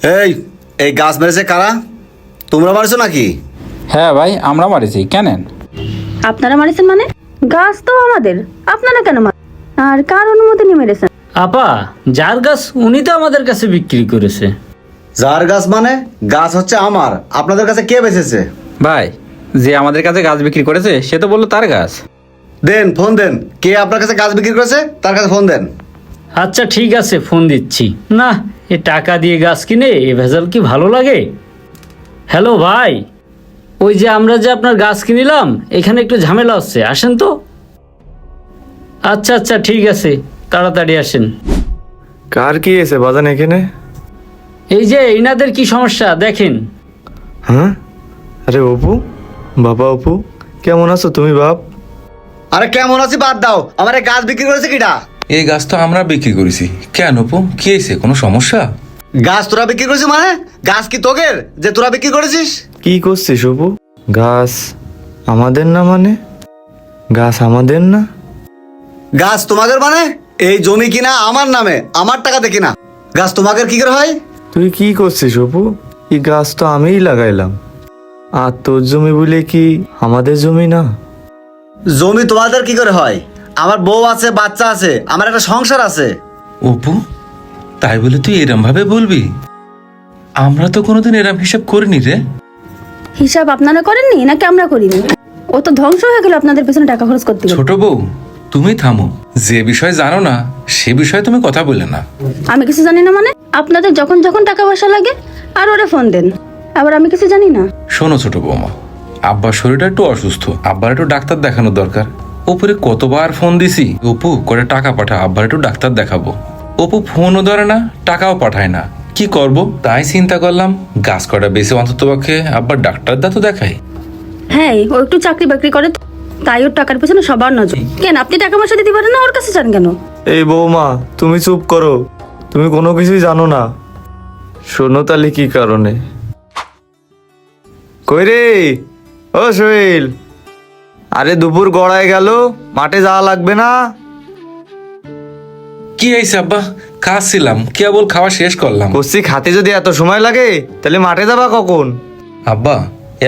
এই এই গাছ মেরেছে কারা? তোমরা মারছো নাকি? হ্যাঁ ভাই, আমরা মারিছি। কেনেন? আপনারা মারিছেন মানে? গাছ তো আমাদের, আপনারা কেন মারেন? আর কার অনুমতি নিয়ে মেরেছেন? আপা, যার গাছ উনি তো আমাদের কাছে বিক্রি করেছে। যার গাছ মানে? গাছ হচ্ছে আমার, আপনাদের কাছে কে বেচেছে? ভাই, যে আমাদের কাছে গাছ বিক্রি করেছে সে তো বললো তার গাছ। দেন, ফোন দেন। কে আপনার কাছে গাছ বিক্রি করেছে তার কাছে ফোন দেন। আচ্ছা ঠিক আছে, ফোন দিচ্ছি। না, এ টাকা দিয়ে গাছ কিনে এ ভেজাল কি ভালো লাগে? হ্যালো ভাই, ওই যে আমরা যে আপনার গাছ কিনিলাম, এখানে একটু ঝামেলা হচ্ছে, আসেন তো। আচ্ছা আচ্ছা ঠিক আছে, তাড়াতাড়ি আসেন। কার কি এসে বাজান এখানে? এই যে ইনাদের কি সমস্যা দেখেন। হ্যাঁ, আরে অপু, বাবা অপু, কেমন আছো তুমি বাপ? আরে কেমন আছি বাদ দাও, আমার এই গাছ বিক্রি করেছে কিটা? এই গাছ তো আমরা বিক্রি করেছি। কেন অপু, কি হয়েছে? কোনো সমস্যা? গাছ তোরা বিক্রি করেছিস মানে? গাছ কি তোগের যে তোরা বিক্রি করেছিস? কি করছিস অপু? গাছ আমাদের না মানে? গাছ আমাদের না? গাছ তোমাদের মানে? এই জমি কিনা আমার নামে, আমার টাকাতে কিনা। গাছ তোমাদের কি করে হয়? তুই কি করছিস অপু? এই গাছ তো আমিই লাগাইলাম, আর তোর জমি বলে কি আমাদের জমি না? জমি তোমাদের কি করে হয়? আমার বউ আছে, বাচ্চা আছে, আমার একটা সংসার আছে। অপু, তাই বলে তুই এরম ভাবে বলবি? আমরা তো কোনোদিন এরম হিসাব করিনি রে। হিসাব আপনারা করেননি নাকি আমরা করিনি? ও তো ধ্বংস হয়ে গেল আপনাদের পেছনে টাকা খরচ করতে গেলে। ছোট বউ, তুমি থামো। যে বিষয় জানো না সে বিষয়ে তুমি কথা বললে না। আমি কিছু জানি না মানে? আপনাদের যখন যখন টাকা পয়সা লাগে আর ওরা ফোন দেন, আবার আমি কিছু জানি না? শোনো ছোট বৌমা, আব্বার শরীরটা একটু অসুস্থ, আব্বার একটু ডাক্তার দেখানোর দরকার। ওপরে কতবার ফোন দিছি, অপু করে টাকা পাঠা, আব্বার একটু ডাক্তার দেখাবো। অপু ফোনও ধরে না, টাকাও পাঠায় না, কি করব? তাই চিন্তা করলাম গাছ কটা বেশি অন্তত পক্ষে আব্বার ডাক্তার দা তো দেখাই। হ্যাঁ, ও একটু চাকরি বাকরি করে তো, তাই ওর টাকার পেছনে সবার নজর। কেন আপনি টাকা পয়সা দিতে পারেন না, ওর কাছে চান কেন? এই বৌমা, তুমি চুপ করো, তুমি কোনো কিছুই জানো না। শোনো তাহলে কি কারণে। কই রে ও সোহেল, আরে দুপুর গড়ায় গেল, মাঠে যাওয়া লাগবে না? কি হয়েছে আব্বা? খাচ্ছিলাম, কেবল খাওয়া শেষ করলাম। কষি খাতে যদি এত সময় লাগে তাহলে মাঠে যাবা কখন? আব্বা,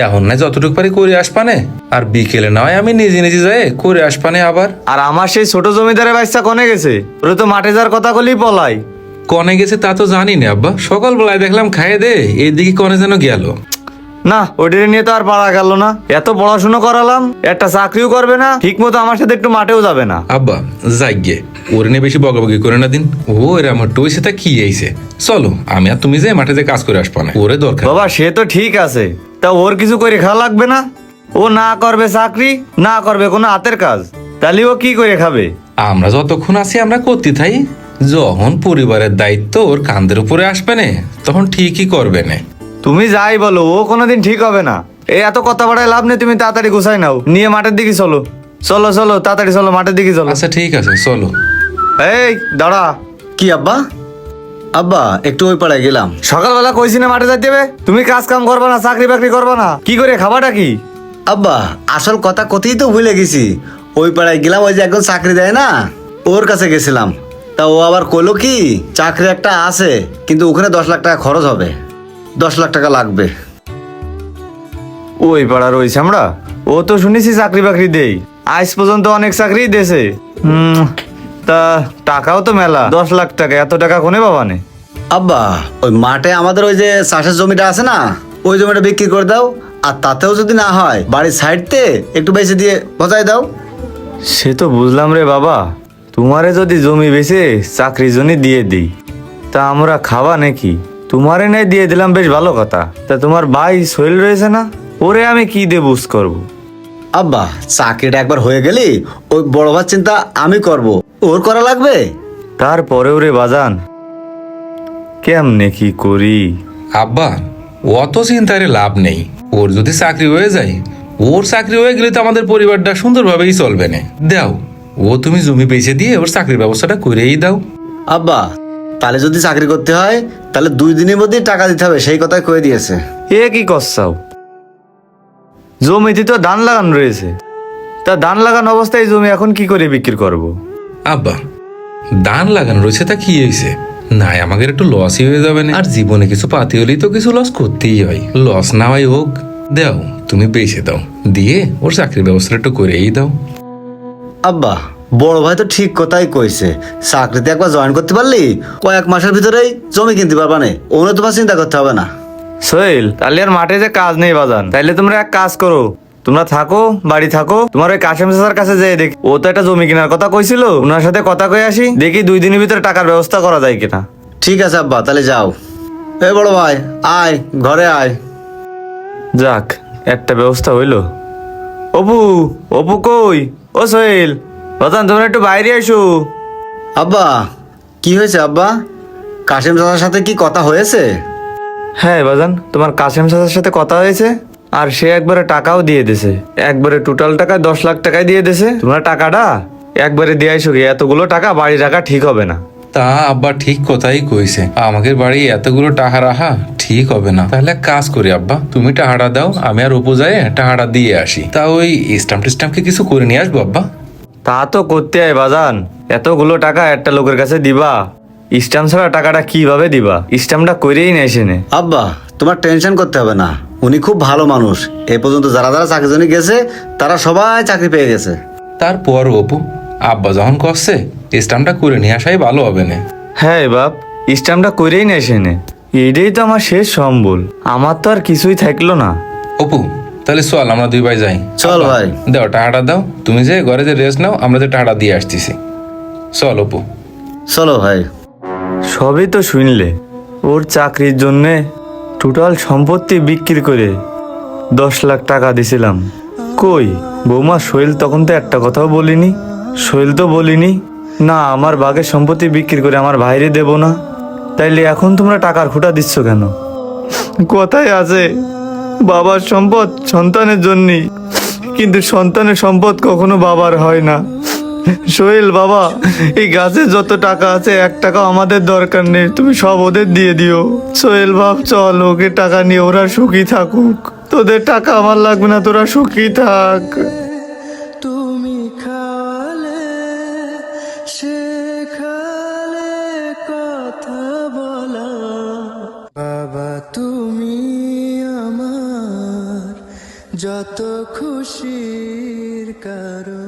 এখন না যতটুকু পারি করে আসপানে, আর বিকেলে নয় আমি নিজে নিজে যাই করে আসপানে আবার। আর আমার সেই ছোট জমিদারের বাচ্চা কনে গেছে? ওরে তো মাঠে যাওয়ার কথা বলেই পলাই। কনে গেছে তা তো জানি না আব্বা, সকালবেলায় দেখলাম খাইয়ে দে এইদিকে কনে যেন গেল। না, ওইটা নিয়ে তো আর পারা গেল না। এত পড়াশুনো করালাম, একটা চাকরিও করবে না, ঠিক মতো আমার সাথে একটু মাঠেও যাবে না। আব্বা যাই গে, ওর নিয়ে বেশি বকাবকি করে না দিন। ও এর আমার টইছে তা কি হয়েছে? চলো আমি আর তুমি যে মাঠে যে কাজ করে আসপানে, ওরে দরকার। বাবা সে তো ঠিক আছে, তা ওর কিছু করে খাওয়া লাগবে না? ও না করবে চাকরি, না করবে কোনো হাতের কাজ, তাহলে ও কি করে খাবে? আমরা যতক্ষণ আছি আমরা করতে থাই, যখন পরিবারের দায়িত্ব ওর কাঁধের উপরে আসবে না তখন ঠিকই করবে না। তুমি যাই বলো, ও কোনোদিন ঠিক হবে না। এই এত কথা বাড়ায় লাভ নেই, তুমি তাড়াতাড়ি গুছাই নাও, নিয়ে মাঠের দিকে চলো। চলো চলো তাড়াতাড়ি চলো, মাঠের দিকে চলো। আচ্ছা ঠিক আছে চলো। এই দাঁড়া। কি আব্বা? আব্বা একটু ওই পাড়ায় গেলাম। সকালবেলা কইছি না মাঠে যাইতে হবে? তুমি কাজ কাম করবা না, চাকরি বাকরি করবা না, কি করে খাবাটা কি? আব্বা আসল কথা কতই তো ভুলে গেছি। ওই পাড়ায় গেলাম, ওই যে একজন চাকরি দেয় না, ওর কাছে গেছিলাম। তা ও আবার কইলো কি চাকরি একটা আছে, কিন্তু ওখানে 10 লাখ টাকা খরচ হবে, 10 লাখ টাকা লাগবে। ওই পাড়ার ওই আমরা, ও তো শুনেছি চাকরি বাকরি দেই, আজ পর্যন্ত অনেক চাকরি দেছে। তা টাকাও তো মেলা, 10 লাখ টাকা, এত টাকা কোনে বাবা নে? আব্বা ওই মাঠে আমাদের ওই যে চাষের জমিটা আছে না, ওই জমিটা বিক্রি করে দাও, আর তাতেও যদি না হয় বাড়ির সাইডতে একটু বেশি দিয়ে বজায় দাও। সে তো বুঝলাম রে বাবা, তোমারে যদি জমি বেচে চাকরি জনি দিয়ে দিই, তা আমরা খাবা নাকি? তোমারে নাই দিয়ে দিলাম, বেশ ভালো কথা। তা তোমার ভাই সোহেল রয়েছে না, ওরে আমি কি দিয়ে বুঝ করবো? আব্বা চাকরিটা একবার হয়ে গেলি ওই বড় ভাই চিন্তা আমি করব, ওর করা লাগবে। তারপরেও রে বাজান, কেমনে কি করি? আব্বা অত চিন্তায় লাভ নেই, ওর যদি চাকরি হয়ে যায়, ওর চাকরি হয়ে গেলে তো আমাদের পরিবারটা সুন্দরভাবেই চলবে না। দাও, ও তুমি জমি বেচে দিয়ে ওর চাকরির ব্যবস্থাটা করেই দাও। আব্বা তাহলে যদি চাকরি করতে হয় তাহলে 2 দিনের মধ্যেই টাকা দিতে হবে, সেই কথাই কয়ে দিয়েছে। এ কি করছাও? জমিতে তো ধান লাগানো রয়েছে, তা ধান লাগানো অবস্থায় জমি এখন কি করে বিক্রি করব? আব্বা ধান লাগানো রয়েছে তা কি হয়েছে? না আমাদের একটু লসই হয়ে যাবে না, আর জীবনে কিছু পাতি হলেই তো কিছু লস করতেই হয়, লস না হয় হোক। দাও তুমি বেঁচে দাও, দিয়ে ওর চাকরির ব্যবস্থা একটু করেই দাও। আব্বা, বড় ভাই তো ঠিক কথাই কইছে, চাকরিতে একবার জয়েন করতে পারলি কয়েক মাসের ভিতরেই জমি কিনতে পারবা না, ওনে তোমার চিন্তা করতে হবে না। সোহেল, তাহলে আর মাঠে যে কাজ নেই বাজান, তাইলে তোমরা এক কাজ করো, তোমরা থাকো, বাড়ি থাকো, তোমার ওই কাশেম চাচার কাছে যেয়ে দেখি, ও তো একটা জমি কেনার কথা কইছিল, ওনার সাথে কথা কয়ে আসি, দেখি 2 দিনের ভিতরে টাকার ব্যবস্থা করা যায় কিনা। ঠিক আছে আব্বা, তাহলে যাও। এ বড় ভাই, আয় ঘরে আয়। যাক, একটা ব্যবস্থা হইলো। অপু, অপু কই? ও সোহেল, বাজান তোমরা একটু বাইরে এসো। আব্বা, কি হয়েছে আব্বা? কাশিম চাচার সাথে কি কথা হয়েছে? হ্যাঁ বাজান, তোমার কাশেম চাচার সাথে কথা হয়েছে, আর সে একবারে টাকাও দিয়ে দিছে, একবারে টোটাল টাকা 10 লাখ টাকায় দিয়ে দিছে। তোমরা টাকাটা একবারে দিয়ে আইসো, এতগুলো টাকা বাড়ি রাখা ঠিক হবে না। তা আব্বা ঠিক কথাই কইছে, আমাদের বাড়ি এতগুলো টাকা রাখা ঠিক হবে না। তাহলে এক কাজ করি আব্বা, তুমি টাকাটা দাও, আমি আর উপু যায় টাকাটা দিয়ে আসি। তা ওই স্ট্যাম্প টিস্টাম্পকে কিছু করে নিয়ে আসবো আব্বা? তা তো করতে হয় বাজান, এতগুলো টাকা একটা লোকের কাছে দিবা, স্ট্যাম্প ছাড়া টাকাটা কিভাবে দিবা? স্ট্যাম্পটা করেই নেই সেনে। আব্বা, তোমার টেনশন করতে হবে না, উনি খুব ভালো মানুষ। এ পর্যন্ত যারা যারা চাকরি জন্য গেছে তারা সবাই চাকরি পেয়ে গেছে। তারপর অপু, আব্বা যখন করছে স্ট্যাম্পটা করে নিয়ে আসাই ভালো হবে না। হ্যাঁ বাপ, স্ট্যাম্পটা করেই নেই সেনে, এটাই তো আমার শেষ সম্বল, আমার তো আর কিছুই থাকলো না। অপু, তাহলে চল আমরা 2 ভাই যাই। চল আব্বা, ভাই। দাও টাকাটা দাও, তুমি যে ঘরে যে রেস্ট নাও, আমরা যে টাকাটা দিয়ে আসতেছি। চল অপু। চলো ভাই। সবই তো শুনলে, ওর চাকরির জন্যে টোটাল সম্পত্তি বিক্রি করে 10 লাখ টাকা দিছিলাম। কই বৌমা, সোহেল তখন তো একটা কথাও বলিনি, সোহেল তো বলিনি না আমার বাঘের সম্পত্তি বিক্রি করে আমার ভাইরে দেব না, তাইলে এখন তোমরা টাকার খুঁটা দিচ্ছ কেন? কথাই আছে, বাবার সম্পদ সন্তানের জন্যই, কিন্তু সন্তানের সম্পদ কখনো বাবার হয় না। সোহেল বাবা, এই গাছে যত টাকা আছে 1 টাকাও আমাদের দরকার নেই, তুমি সব ওদের দিয়ে দিও। সোহেল বাপ, চল, ওকে টাকা নিয়ে ওরা সুখী থাকুক, তোদের টাকা আমার লাগবে না, তোরা সুখী থাক। তুমি খাওয়ালে শেখালে কথা বলা, বাবা তুমি আমার যত খুশির কারণ।